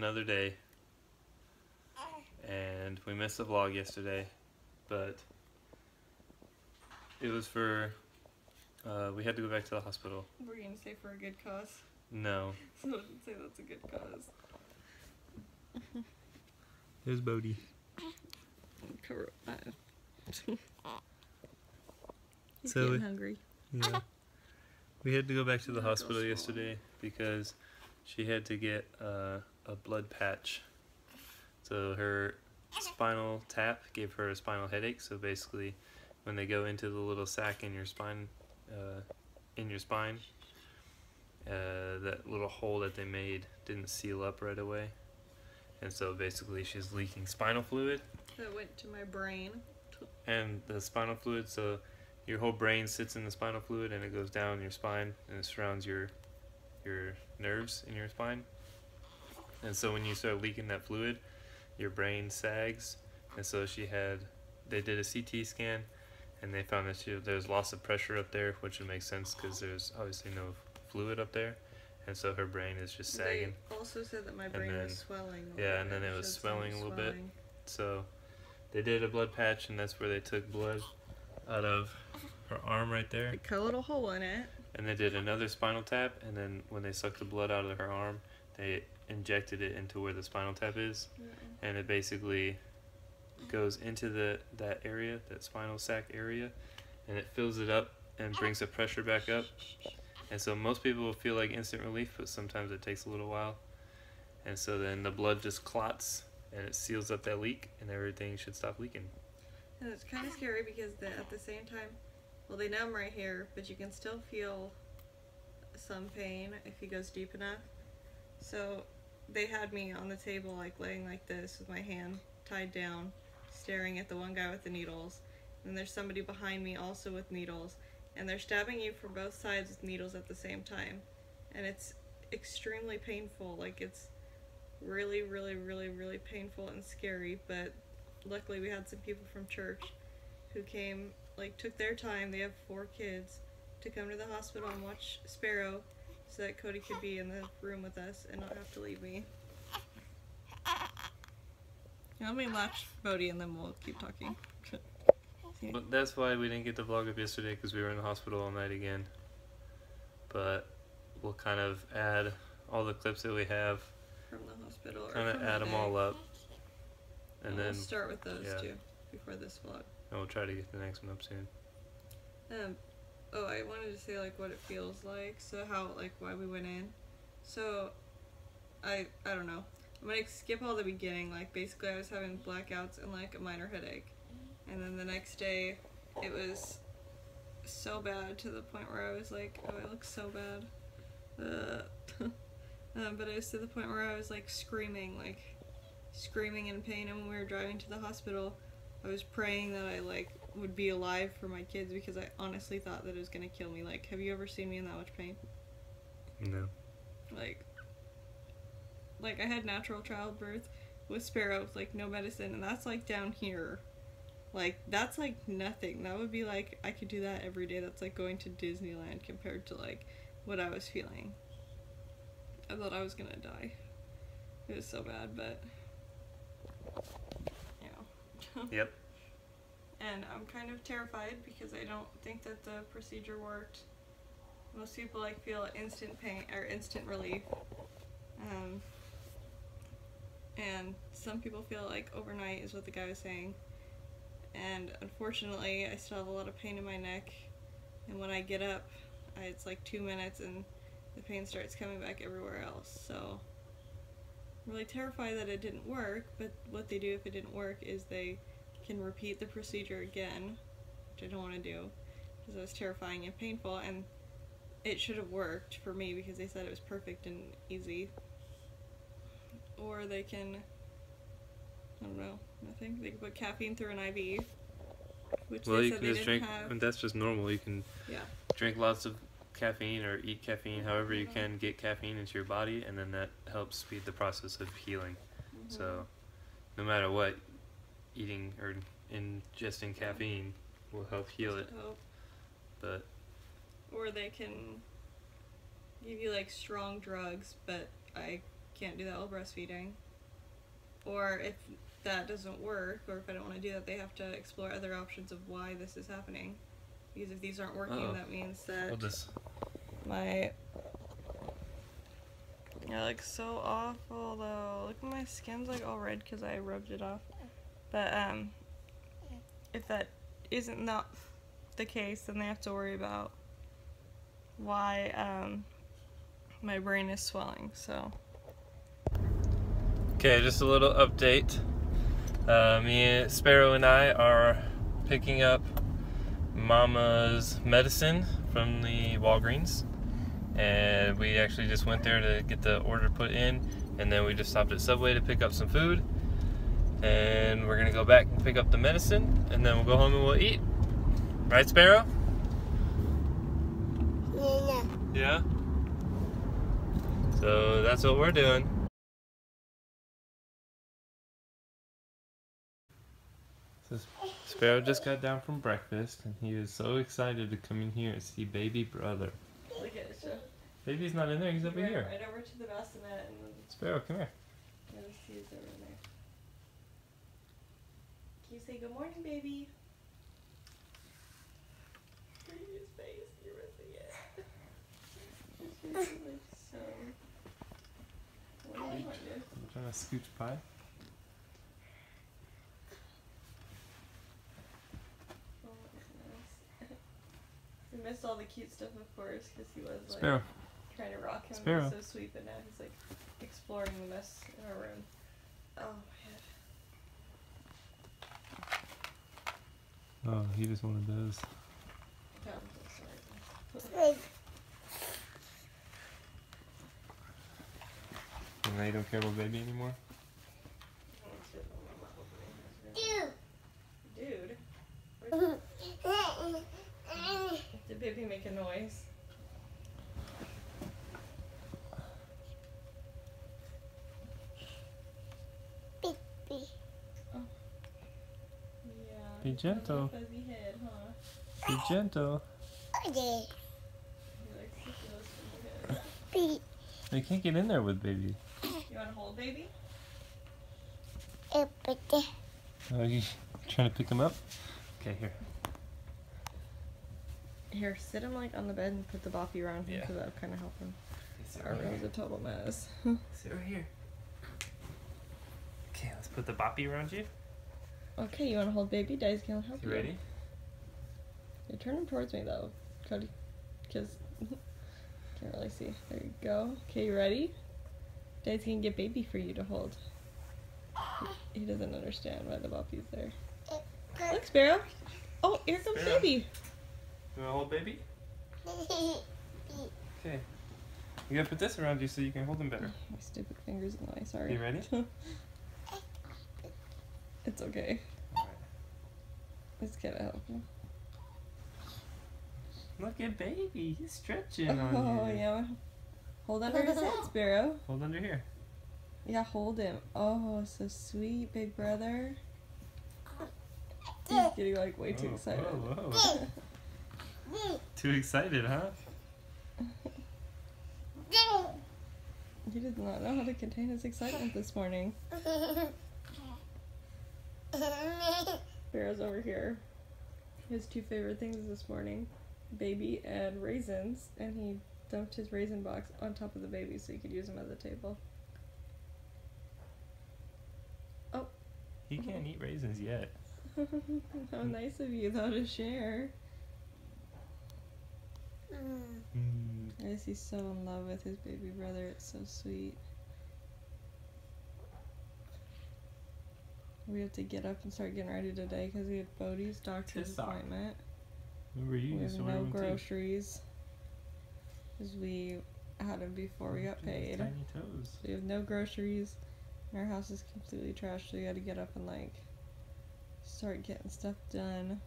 another day, and we missed the vlog yesterday, but it was for, we had to go back to the hospital. We're gonna say for a good cause. No. So I didn't say that's a good cause. There's Bodie. He's So getting hungry. Yeah. We had to go back to the hospital yesterday because she had to get a blood patch. So her spinal tap gave her a spinal headache. So basically, when they go into the little sac in your spine, that little hole that they made didn't seal up right away, and so basically she's leaking spinal fluid. That went to my brain. And the spinal fluid, so your whole brain sits in the spinal fluid, and it goes down your spine, and it surrounds your nerves in your spine. And so when you start leaking that fluid, your brain sags, and so they did a CT scan, and they found that there's loss of pressure up there, which would make sense because there's obviously no fluid up there, and so her brain is just sagging. They also said that my brain was swelling. Yeah, and then it was swelling a little bit. So they did a blood patch, and that's where they took blood out of her arm right there. They cut a little hole in it. And they did another spinal tap, and then when they sucked the blood out of her arm, they injected it into where the spinal tap is, and it basically goes into that area, that spinal sac area, and it fills it up and brings the pressure back up. And so most people will feel like instant relief, but sometimes it takes a little while. And so then the blood just clots, and it seals up that leak, and everything should stop leaking. And it's kind of scary because at the same time, well, they numb right here, but you can still feel some pain if he goes deep enough. So they had me on the table, like laying like this with my hand tied down, staring at the one guy with the needles. And there's somebody behind me also with needles, and they're stabbing you from both sides with needles at the same time. And it's extremely painful. Like, it's really, really, really, really painful and scary. But luckily we had some people from church who came, like, took their time. They have 4 kids, to come to the hospital and watch Sparrow so that Cody could be in the room with us and not have to leave me. Let me latch Bodie and then we'll keep talking. But that's why we didn't get the vlog up yesterday, because we were in the hospital all night again. But we'll kind of add all the clips that we have From the hospital. Kind of add them all up, and then we'll start with those two before this vlog. And we'll try to get the next one up soon. Oh, I wanted to say like what it feels like. So how, like, why we went in. So I don't know. I'm gonna skip all the beginning. Like, basically I was having blackouts and like a minor headache, and then the next day it was so bad to the point where I was like, oh, I look so bad. But it was to the point where I was like screaming in pain. And when we were driving to the hospital, I was praying that I like would be alive for my kids, because I honestly thought that it was gonna kill me. Like, have you ever seen me in that much pain? No. Like I had natural childbirth with Sparrow with like no medicine, and that's like down here. Like, that's like nothing. That would be like, I could do that every day. That's like going to Disneyland compared to like what I was feeling. I thought I was gonna die. It was so bad, but yeah. Yep. And I'm kind of terrified because I don't think that the procedure worked. Most people like feel instant pain or instant relief. And some people feel like overnight, is what the guy was saying. And unfortunately, I still have a lot of pain in my neck. And when I get up, it's like 2 minutes and the pain starts coming back everywhere else. So I'm really terrified that it didn't work, but what they do if it didn't work is they can repeat the procedure again, which I don't want to do because it was terrifying and painful, and it should have worked for me because they said it was perfect and easy. Or they can, I don't know, I think they can put caffeine through an IV, which well, they you said can they just didn't drink, have. and that's just normal. You can drink lots of caffeine or eat caffeine, however you can get caffeine into your body, and then that helps speed the process of healing. So no matter what, eating or ingesting caffeine will help heal it. But or they can give you like strong drugs, but I can't do that while breastfeeding. Or if that doesn't work, or if I don't want to do that, they have to explore other options of why this is happening. Because if these aren't working, that means that my... Yeah, like so awful though. Look at my skin's like all red because I rubbed it off. But if that isn't not the case, then they have to worry about why my brain is swelling. So. Okay, just a little update. Sparrow and I are picking up Mama's medicine from the Walgreens, and we actually just went there to get the order put in, and then we just stopped at Subway to pick up some food, and we're gonna go back and pick up the medicine, and then we'll go home and we'll eat. Right, Sparrow? Yeah? So that's what we're doing. So Sparrow just got down from breakfast, and he is so excited to come in here and see baby brother. Look at it, show. Baby's not in there, he's over here. Right over to the bassinet and then... Sparrow, come here. Yeah, he's over there. Can you say good morning, baby? Look at his face, you're missing it. His face is like so... What do you want to do? I'm trying to scooch pie. We missed all the cute stuff, of course, because he was like Sparrow. trying to rock him. Sparrow. He was so sweet, but now he's like exploring the mess in our room. Oh my head. Oh, he just one of those. Oh, I'm so sorry. And now you don't care about baby anymore? Dude. Did baby make a noise? Baby. Oh. Yeah. Be gentle. Fuzzy head, huh? Be gentle. Okay. He likes to feel his fuzzy head. Baby. You can't get in there with baby. You want to hold baby? Baby. Oh, you trying to pick him up? Okay, here. Here, sit him like on the bed and put the boppy around him, Yeah. because that'll kind of help him. Sit Our right room's here. a total mess. Sit right here. Okay, let's put the boppy around you. Okay, you want to hold baby? Daddy's gonna help you. You ready? You turn him towards me though, Cody, because can't really see. There you go. Okay, you ready? Daddy's gonna get baby for you to hold. He doesn't understand why the boppy's there. Look, Sparrow. Oh, here comes Sparrow. baby. You want to hold baby? Okay. You gotta put this around you so you can hold him better. My stupid fingers in the way. Sorry. You ready? It's okay. Alright. Let's get help him. Look at baby. He's stretching on Oh you. yeah. Hold under his head, Sparrow. Hold under here. Yeah, hold him. Oh, so sweet, big brother. He's getting like way too excited. Whoa, whoa. Too excited, huh? He did not know how to contain his excitement this morning. Sparrow's over here. His two favorite things this morning, baby and raisins, and he dumped his raisin box on top of the baby so he could use them at the table. Oh. He can't eat raisins yet. How nice of you though to share. I guess he's so in love with his baby brother. It's so sweet. We have to get up and start getting ready today because we have Bodie's doctor's Piss off. appointment. Remember you We have used to wear no them too. groceries because we had them before we got paid. Tiny toes. We have no groceries. And our house is completely trashed, so we got to get up and like start getting stuff done.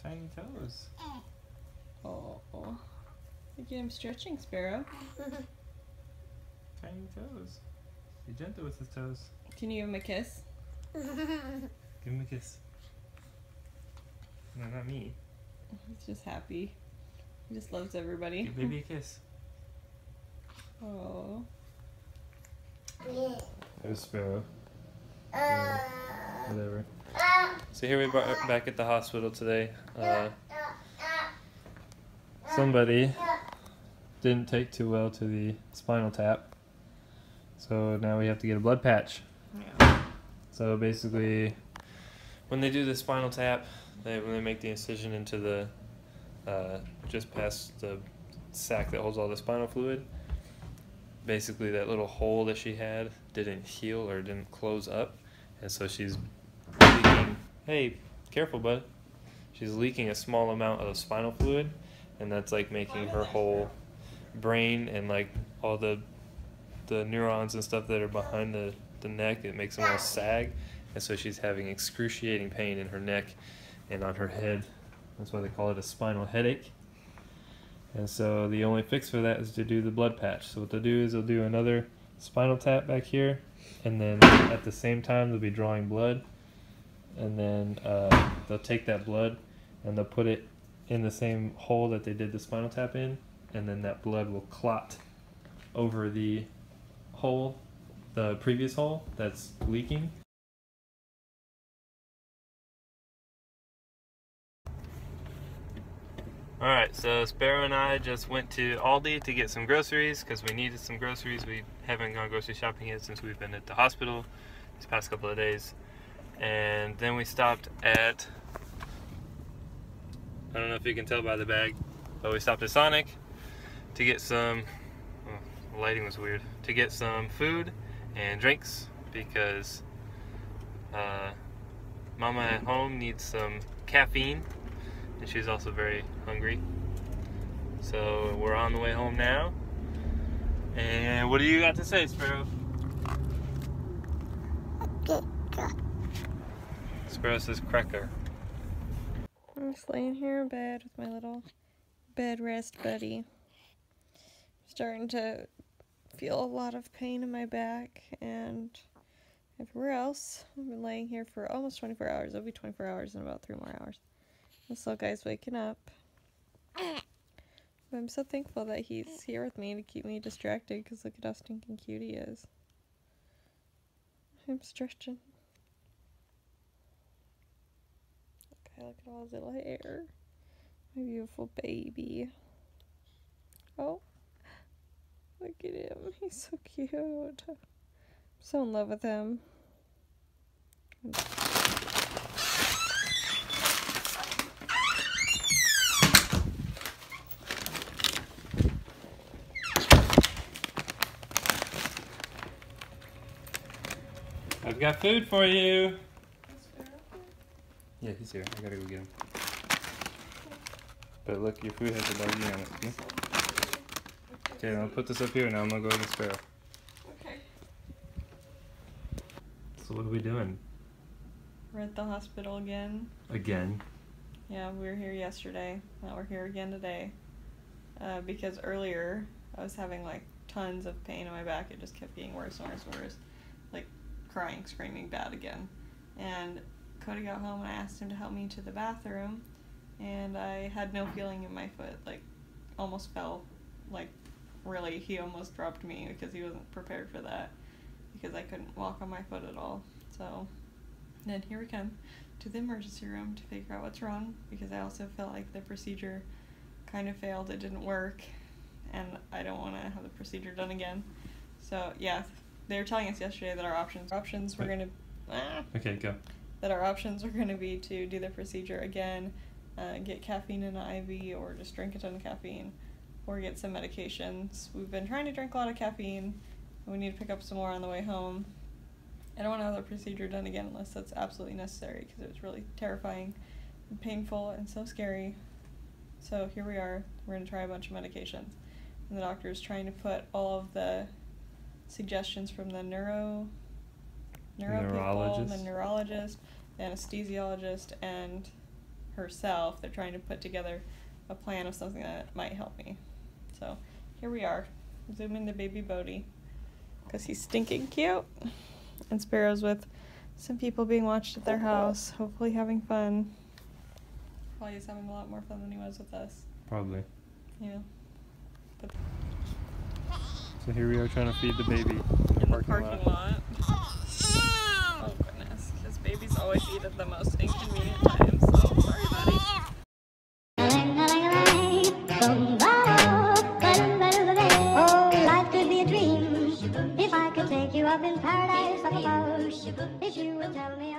Tiny toes. Oh, look at him stretching, Sparrow. Tiny toes. Be gentle with his toes. Can you give him a kiss? Give him a kiss. No, not me. He's just happy. He just loves everybody. Give baby a kiss. Oh. There's Sparrow. Whatever. So here we are back at the hospital today. Somebody didn't take too well to the spinal tap, so now we have to get a blood patch. Yeah. So basically, when they do the spinal tap, when they make the incision into the just past the sac that holds all the spinal fluid, basically that little hole that she had didn't heal or didn't close up, and so she's leaking. Hey, careful, bud. She's leaking a small amount of spinal fluid, and that's like making her whole brain and like all the neurons and stuff that are behind the neck, it makes them all sag, and so she's having excruciating pain in her neck and on her head. That's why they call it a spinal headache. And so the only fix for that is to do the blood patch. So what they'll do is they'll do another spinal tap back here, and then at the same time they'll be drawing blood, and then they'll take that blood and they'll put it in the same hole that they did the spinal tap in, and then that blood will clot over the hole, the previous hole that's leaking. Alright, so Sparrow and I just went to Aldi to get some groceries because we needed some groceries. We haven't gone grocery shopping yet since we've been at the hospital these past couple of days. And then we stopped at, I don't know if you can tell by the bag, but we stopped at Sonic to get some, oh, the lighting was weird, to get some food and drinks because Mama at home needs some caffeine. And she's also very hungry. So we're on the way home now. And what do you got to say, Sparrow? Sparrow says cracker. I'm just laying here in bed with my little bed rest buddy. Starting to feel a lot of pain in my back and everywhere else. I've been laying here for almost 24 hours. It'll be 24 hours in about 3 more hours. This little guy's waking up. But I'm so thankful that he's here with me to keep me distracted, because look at how stinking cute he is. I'm stretching. Okay, look at all his little hair. My beautiful baby. Oh, look at him. He's so cute. I'm so in love with him. I've got food for you. Yeah, he's here. I gotta go get him. But look, your food has a doggy on it. See? Okay, I'll put this up here. Now I'm gonna go get Sparrow. Okay. So what are we doing? We're at the hospital again. Again? Yeah, we were here yesterday. Now we're here again today. Because earlier I was having like tons of pain in my back. It just kept getting worse and worse and worse. Like crying, screaming bad again. And Cody got home and I asked him to help me to the bathroom, and I had no feeling in my foot. Like almost fell. Like really, he almost dropped me because he wasn't prepared for that, because I couldn't walk on my foot at all. So then here we come to the emergency room to figure out what's wrong, because I also felt like the procedure kind of failed. It didn't work, and I don't want to have the procedure done again. So yeah, they were telling us yesterday that our options were going to Okay, go. That our options were going to be to do the procedure again, get caffeine in an IV, or just drink a ton of caffeine, or get some medications. We've been trying to drink a lot of caffeine. We need to pick up some more on the way home. I don't want to have the procedure done again unless that's absolutely necessary, because it was really terrifying and painful and so scary. So here we are. We're going to try a bunch of medications. And the doctor is trying to put all of the suggestions from the neuro people, the neurologist, the anesthesiologist, and herself. They're trying to put together a plan of something that might help me. So here we are. Zoom in the baby Bodie, because he's stinking cute. And Sparrow's with some people being watched at their house, hopefully having fun. Probably he's having a lot more fun than he was with us. Probably. Yeah. But so here we are trying to feed the baby. and parking lot. Oh goodness, his babies always eat at the most inconvenient times, so sorry buddy. Oh, life could be a dream if I could take you up in paradise up above. If you would tell me